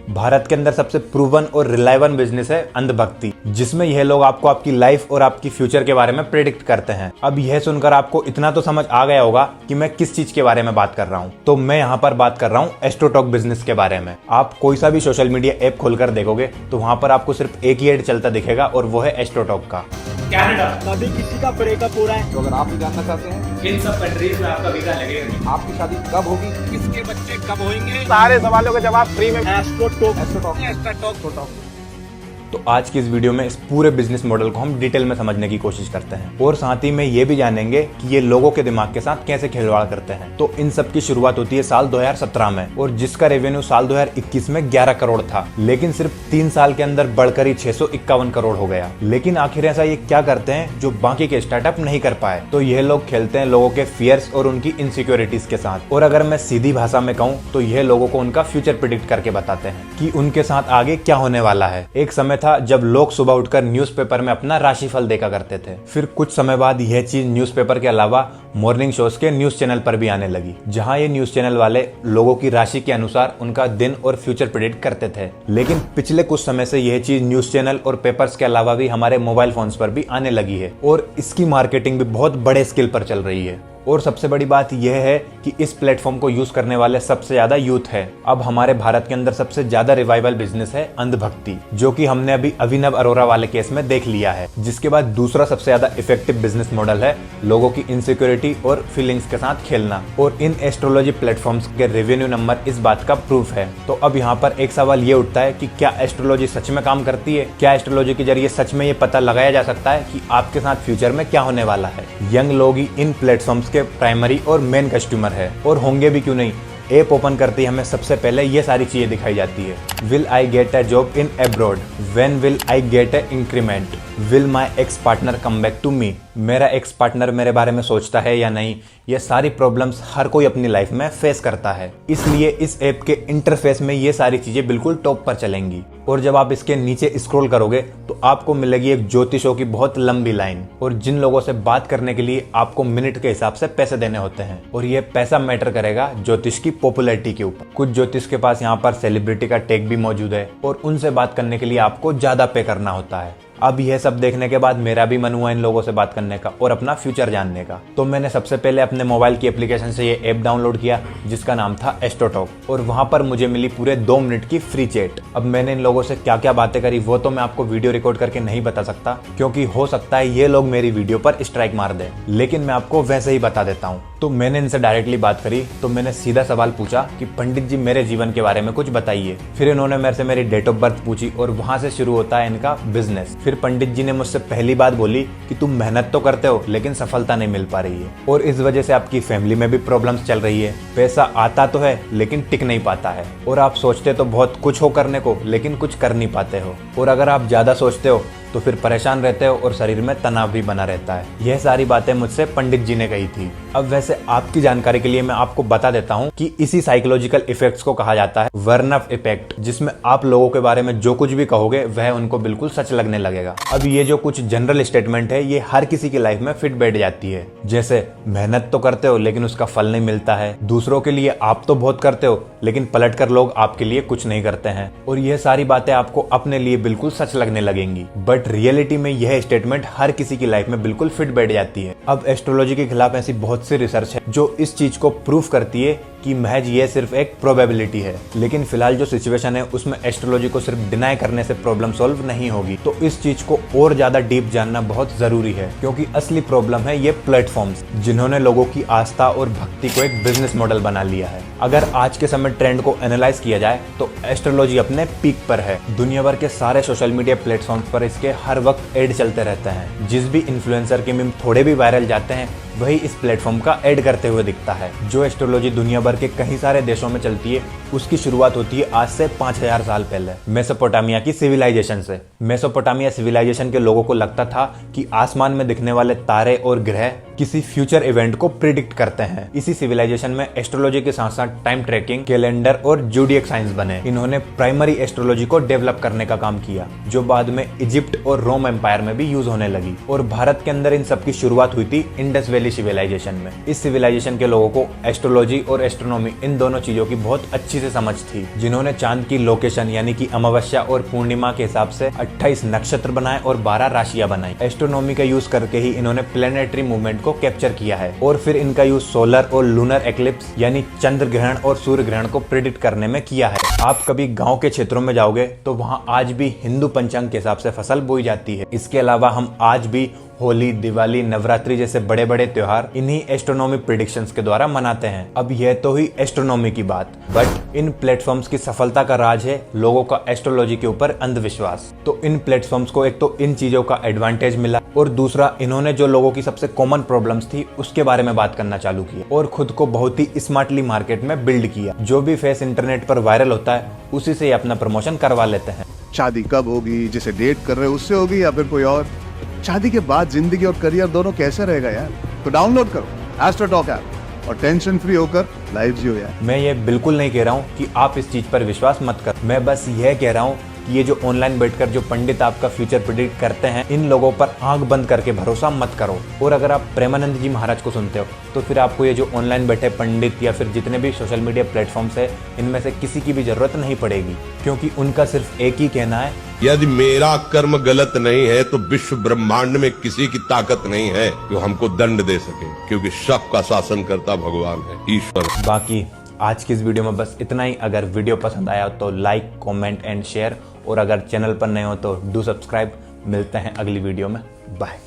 भारत के अंदर सबसे प्रूवन और रिलायबल बिजनेस है अंधभक्ति, जिसमें यह लोग आपको आपकी लाइफ और आपकी फ्यूचर के बारे में प्रेडिक्ट करते हैं। अब यह सुनकर आपको इतना तो समझ आ गया होगा कि मैं किस चीज के बारे में बात कर रहा हूँ। तो मैं यहाँ पर बात कर रहा हूँ एस्ट्रोटॉक बिजनेस के बारे में। आप कोई सा भी सोशल मीडिया ऐप खोलकर देखोगे तो वहां पर आपको सिर्फ एक ही एड चलता दिखेगा और वो है एस्ट्रोटॉक का। कनाडा कभी किसी का ब्रेकअप हो रहा है तो अगर आप भी जानना चाहते हैं इन सब कंट्रीज में आपका वीजा लगेगा। आपकी शादी कब होगी, किसके बच्चे कब होंगे, सारे सवालों के जवाब फ्री में। एस्ट्रोटॉक। तो आज की इस वीडियो में इस पूरे बिजनेस मॉडल को हम डिटेल में समझने की कोशिश करते हैं और साथ ही में ये भी जानेंगे कि ये लोगों के दिमाग के साथ कैसे खिलवाड़ करते हैं। तो इन सब की शुरुआत होती है साल 2017 में और जिसका रेवेन्यू साल 2021 में 11 करोड़ था, लेकिन सिर्फ 3 साल के अंदर बढ़कर ही 651 करोड़ हो गया। लेकिन आखिर ऐसा ये क्या करते हैं जो बाकी के स्टार्टअप नहीं कर पाए? तो यह लोग खेलते हैं लोगों के फियर्स और उनकी इनसिक्योरिटीज के साथ। और अगर मैं सीधी भाषा में कहूँ तो यह लोगों को उनका फ्यूचर प्रिडिक्ट करके बताते हैं कि उनके साथ आगे क्या होने वाला है। एक समय था जब लोग सुबह उठकर न्यूज़पेपर में अपना राशिफल देखा करते थे। फिर कुछ समय बाद यह चीज न्यूज़पेपर के अलावा मॉर्निंग शोज के न्यूज चैनल पर भी आने लगी, जहां ये न्यूज चैनल वाले लोगों की राशि के अनुसार उनका दिन और फ्यूचर प्रेडिक्ट करते थे। लेकिन पिछले कुछ समय से यह चीज न्यूज चैनल और पेपर्स के अलावा भी हमारे मोबाइल फोन्स पर भी आने लगी है और इसकी मार्केटिंग भी बहुत बड़े स्केल पर चल रही है। और सबसे बड़ी बात यह है कि इस प्लेटफॉर्म को यूज करने वाले सबसे ज्यादा यूथ है। अब हमारे भारत के अंदर सबसे ज्यादा रिवाइवल बिजनेस है अंधभक्ति, जो कि हमने अभी अभिनव अरोरा वाले केस में देख लिया है। जिसके बाद दूसरा सबसे ज्यादा इफेक्टिव बिजनेस मॉडल है लोगों की इनसिक्योरिटी और फीलिंग्स के साथ खेलना। और इन एस्ट्रोलॉजी प्लेटफॉर्म्स के रेवेन्यू नंबर इस बात का प्रूफ है। तो अब यहाँ पर एक सवाल ये उठता है कि क्या एस्ट्रोलॉजी सच में काम करती है? क्या एस्ट्रोलॉजी के जरिए सच में ये पता लगाया जा सकता है कि आपके साथ फ्यूचर में क्या होने वाला है? यंग लोग ही इन प्लेटफॉर्म्स के प्राइमरी और मेन कस्टमर है और होंगे भी क्यों नहीं। ऐप ओपन करते ही हमें सबसे पहले ये सारी चीजें दिखाई जाती है। Will I get a job in abroad? When will I get a increment? Will my ex partner come back to me? मेरा एक्स पार्टनर मेरे बारे में सोचता है या नहीं? ये सारी प्रॉब्लम्स हर कोई अपनी लाइफ में फेस करता है, इसलिए इस ऐप के इंटरफेस में ये सारी चीजें बिल्कुल टॉप पर चलेंगी। और जब आप इसके नीचे स्क्रॉल करोगे तो आपको मिलेगी एक ज्योतिषों की बहुत लंबी लाइन, और जिन लोगों से बात करने के लिए आपको मिनट के हिसाब से पैसे देने होते हैं। और ये पैसा मैटर करेगा ज्योतिष की पॉपुलैरिटी के ऊपर। कुछ ज्योतिष के पास यहाँ पर सेलिब्रिटी का टैग भी मौजूद है और उनसे बात करने के लिए आपको ज्यादा पे करना होता है। अब यह सब देखने के बाद मेरा भी मन हुआ इन लोगों से बात करने का और अपना फ्यूचर जानने का। तो मैंने सबसे पहले अपने मोबाइल की एप्लीकेशन से ये ऐप डाउनलोड किया जिसका नाम था एस्ट्रोटॉक, और वहां पर मुझे मिली पूरे 2 मिनट की फ्री चैट। अब मैंने इन लोगों से क्या क्या बातें करी वो तो मैं आपको वीडियो रिकॉर्ड करके नहीं बता सकता, क्योंकि हो सकता है ये लोग मेरी वीडियो पर स्ट्राइक मार दें, लेकिन मैं आपको वैसे ही बता देता हूँ। तो मैंने इनसे डायरेक्टली बात करी तो मैंने सीधा सवाल पूछा कि पंडित जी मेरे जीवन के बारे में कुछ बताइए। फिर इन्होंने मेरे से मेरी डेट ऑफ बर्थ पूछी और वहां से शुरू होता है इनका बिजनेस। फिर पंडित जी ने मुझसे पहली बात बोली कि तुम मेहनत तो करते हो लेकिन सफलता नहीं मिल पा रही है, और इस वजह से आपकी फैमिली में भी प्रॉब्लम्स चल रही है। पैसा आता तो है लेकिन टिक नहीं पाता है, और आप सोचते तो बहुत कुछ हो करने को लेकिन कुछ कर नहीं पाते हो, और अगर आप ज्यादा सोचते हो तो फिर परेशान रहते हो और शरीर में तनाव भी बना रहता है। यह सारी बातें मुझसे पंडित जी ने कही थी। अब वैसे आपकी जानकारी के लिए मैं आपको बता देता हूँ कि इसी साइकोलॉजिकल इफेक्ट्स को कहा जाता है वर्नफ इफेक्ट, जिसमें आप लोगों के बारे में जो कुछ भी कहोगे वह उनको बिल्कुल सच लगने लगेगा। अब ये जो कुछ जनरल स्टेटमेंट है ये हर किसी की लाइफ में फिट बैठ जाती है, जैसे मेहनत तो करते हो लेकिन उसका फल नहीं मिलता है, दूसरों के लिए आप तो बहुत करते हो लेकिन पलटकर लोग आपके लिए कुछ नहीं करते हैं, और ये सारी बातें आपको अपने लिए बिल्कुल सच लगने लगेंगी। बट रियलिटी में यह स्टेटमेंट हर किसी की लाइफ में बिल्कुल फिट बैठ जाती है। अब एस्ट्रोलॉजी के खिलाफ ऐसी बहुत सी रिसर्च है जो इस चीज को प्रूफ करती है कि महज ये सिर्फ एक प्रोबेबिलिटी है, लेकिन फिलहाल जो सिचुएशन है उसमें एस्ट्रोलॉजी को सिर्फ डिनाई करने से प्रॉब्लम सॉल्व नहीं होगी। तो इस चीज को और ज्यादा डीप जानना बहुत जरूरी है, क्योंकि असली प्रॉब्लम है ये प्लेटफॉर्म्स जिन्होंने लोगों की आस्था और भक्ति को एक बिजनेस मॉडल बना लिया है। अगर आज के समय ट्रेंड को एनालाइज किया जाए तो एस्ट्रोलॉजी अपने पीक पर है। दुनिया भर के सारे सोशल मीडिया प्लेटफॉर्म्स पर इसके हर वक्त एड चलते रहते हैं। जिस भी इन्फ्लुएंसर के मीम थोड़े भी वायरल जाते हैं वही इस प्लेटफॉर्म का ऐड करते हुए दिखता है। जो एस्ट्रोलॉजी दुनिया भर के कई सारे देशों में चलती है उसकी शुरुआत होती है आज से 5000 साल पहले मेसोपोटामिया की सिविलाइजेशन से। मेसोपोटामिया सिविलाइजेशन के लोगों को लगता था कि आसमान में दिखने वाले तारे और ग्रह किसी फ्यूचर इवेंट को प्रिडिक्ट करते हैं। इसी सिविलाइजेशन में एस्ट्रोलॉजी के साथ साथ टाइम ट्रैकिंग, कैलेंडर और जूडियक साइंस बने। इन्होंने प्राइमरी एस्ट्रोलॉजी को डेवलप करने का काम किया, जो बाद में इजिप्ट और रोम एम्पायर में भी यूज होने लगी। और भारत के अंदर इन सब की शुरुआत हुई थी इंडस वैली सिविलाइजेशन में। इस सिविलाइजेशन के लोगों को एस्ट्रोलॉजी और एस्ट्रोनॉमी इन दोनों चीजों की बहुत अच्छी से समझ थी, जिन्होंने चांद की लोकेशन यानी कि अमावस्या और पूर्णिमा के हिसाब से 28 नक्षत्र बनाए और 12 राशियां बनाई। एस्ट्रोनॉमी का यूज करके ही इन्होंने प्लेनेटरी मूवमेंट को कैप्चर किया है और फिर इनका यूज सोलर और लूनर एक्लिप्स यानी चंद्र ग्रहण और सूर्य ग्रहण को प्रिडिक्ट करने में किया है। आप कभी गांव के क्षेत्रों में जाओगे तो वहां आज भी हिंदू पंचांग के हिसाब से फसल बोई जाती है। इसके अलावा हम आज भी होली, दिवाली, नवरात्रि जैसे बड़े बड़े त्योहार इन्हीं एस्ट्रोनॉमी प्रेडिक्शंस के द्वारा मनाते हैं। अब यह तो हुई एस्ट्रोनॉमी की बात, बट इन प्लेटफॉर्म्स की सफलता का राज है लोगों का एस्ट्रोलॉजी के ऊपर अंधविश्वास। तो इन प्लेटफॉर्म्स को एक तो इन चीजों का एडवांटेज मिला और दूसरा इन्होंने जो लोगों की सबसे कॉमन प्रॉब्लम्स थी उसके बारे में बात करना चालू किया और खुद को बहुत ही स्मार्टली मार्केट में बिल्ड किया। जो भी फेस इंटरनेट पर वायरल होता है उसी से अपना प्रमोशन करवा लेते हैं। शादी कब होगी, जिसे डेट कर रहे हो उससे होगी या फिर कोई और? शादी के बाद जिंदगी और करियर दोनों कैसे रहेगा यार? तो डाउनलोड करो एस्ट्रो टॉक ऐप और टेंशन फ्री होकर लाइफ जियो यार। मैं ये बिल्कुल नहीं कह रहा हूँ कि आप इस चीज पर विश्वास मत करो। मैं बस यह कह रहा हूँ कि ये जो ऑनलाइन बैठकर जो पंडित आपका फ्यूचर प्रेडिक्ट करते हैं, इन लोगों पर आंख बंद करके भरोसा मत करो। और अगर आप प्रेमानंद जी महाराज को सुनते हो तो फिर आपको ये जो ऑनलाइन बैठे पंडित या फिर जितने भी सोशल मीडिया प्लेटफॉर्म्स है, इनमें से किसी की भी जरूरत नहीं पड़ेगी, क्योंकि उनका सिर्फ एक ही कहना है, यदि मेरा कर्म गलत नहीं है तो विश्व ब्रह्मांड में किसी की ताकत नहीं है जो हमको दंड दे सके, क्योंकि सबका शासन करता भगवान है, ईश्वर। बाकी आज की इस वीडियो में बस इतना ही। अगर वीडियो पसंद आया तो लाइक, कमेंट एंड शेयर, और अगर चैनल पर नए हो तो डू सब्सक्राइब। मिलते हैं अगली वीडियो में। बाय।